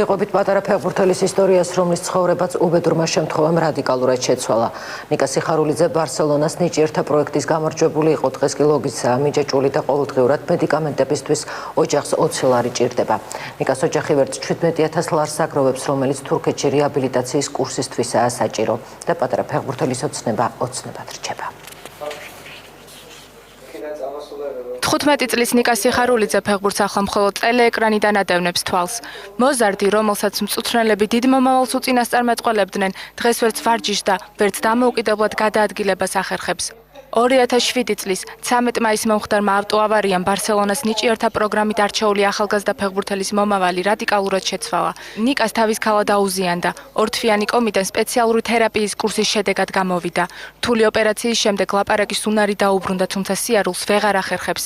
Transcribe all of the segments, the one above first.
ვიყობით პატარა ფეხბურთელის ისტორიას, რომლის ცხოვრებაც უბედურმა შემთხვევამ რადიკალურად შეცვალა. ნიკა სიხარულიძე ბარსელონას ნიჭიერთა პროექტის გამარჯვებული იყო. დღეს კი ლოგიცაა მიჯაჭვული და ყოველდღიურად მედიკამენტებისთვის ოჯახს 20 ლარი ჭირდება. ნიკას ოჯახი ვერც 17,000 ლარს აგროვებს, რომელიც თურქეთში რეაბილიტაციის კურსისთვისაა საჭირო და პატარა ფეხბურთელის ოცნება ოცნებად რჩება. 15 წლის ნიკა სიხარულიძე ფეხბურთს ახლა მხოლოდ ტელეეკრანიდან ადევნებს თვალს. მოზარდი, რომელსაც მწვრთნელები დიდ მომავალს უწინასწარმეტყველებდნენ, დღეს ვერც ვარჯიშს და ვერც დამოუკიდებლად გადაადგილებას ახერხებს. 2007 წლის 13 მაისს მომხდარმა ავტოავარიამ ბარსელონას ნიჭიერთა პროგრამით არჩეული ახალგაზრდა ფეხბურთელის მომავალი რადიკალურად შეცვალა. ნიკას თავის ქალა დაუზიანდა. ორთვიანი კომიდან სპეციალური თერაპიის კურსის შედეგად გამოვიდა. რთული ოპერაციის შემდეგ ლაპარაკის უნარი დაუბრუნდა, თუმცა სიარულს ვეღარ ახერხებს.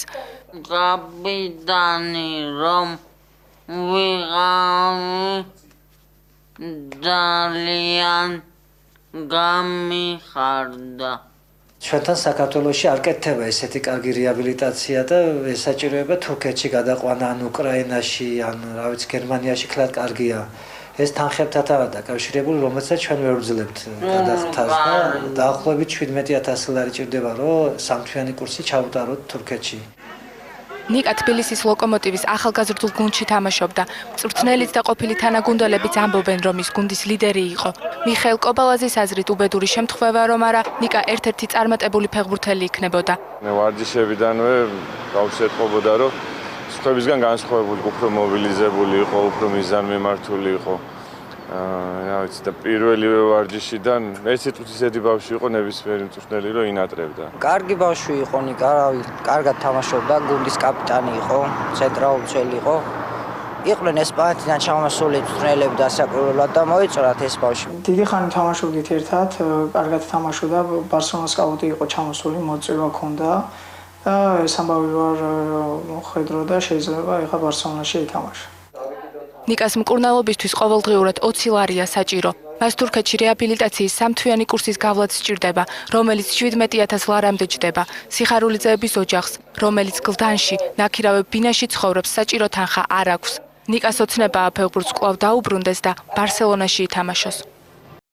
კაპიტანი რომ ვიღავი ძალიან გამიხარდა. ჩვენთან საქართველოში არ კეთდება ესეთი კარგი რეაბილიტაცია და ესაჭიროება თურქეთში გადაყვანა, ან უკრაინაში, ან რა ვიცი, გერმანიაში კლად კარგია. ეს თანხებთანაა დაკავშირებული, რომელსაც ჩვენ ვერ ვძლებთ გადახდას და დაახლოებით 17,000 ლარი ჭირდება, რომ სამთვიანი კურსი ჩაუტაროთ თურქეთში. ნიკა თბილისის ლოკომოტივის ახალგაზრდულ გუნდში თამაშობდა. მწვრთნელიც და ყოფილი თანაგუნდელებიც ამბობენ, რომ ის გუნდის ლიდერი იყო. მიხეილ კობალაძის აზრით უბედური შემთხვევა რომ არა, ნიკა ერთ-ერთი წარმატებული ფეხბურთელი იქნებოდა. ვარჯიშებიდანვე გავშეტყობოდა, რომ სხვებისგან განსხვავებული, უფრო მობილიზებული იყო, უფრო მიზანმიმართული იყო. რა ვიცი, და პირველივე ვარჯიშიდან ეს სიტყვის ისეთი ბავშვი იყო ნებისმიერი მწვრთნელი, რომ ინატრებდა. კარგი ბავშვი იყო ნიკა, კარგად თამაშობდა, გუნდის კაპიტანი იყო, ცენტრალური მცველი იყო. იყვნენ ესპანეთიდან ჩამოსული მწვრთნელები დასაკვირველად და მოიწონათ ეს ბავშვი. დიდი ხანი თამაშობდით ერთად, კარგად თამაშობდა, ბარსელონას სკაუტი იყო ჩამოსული, მოწვევა ჰქონდა და ეს ამბავი ვარ ხედრო და შეიძლება ეხა ბარსელონაში ითამაშა. ნიკას მკურნალობისთვის ყოველდღიურად 20 ლარია საჭირო. მას თურქეთში რეაბილიტაციის სამთვიანი კურსის გავლაც სჭირდება, რომელიც 17,000 ლარამდე ჯდება. სიხარულიძეების ოჯახს, რომელიც გლდანში, ნაქირავებ ბინაში ცხოვრობს, საჭირო თანხა არ აქვს. ნიკას ოცნებაა ფეხბურთს კვლავ დაუბრუნდეს და ბარსელონაში ითამაშოს.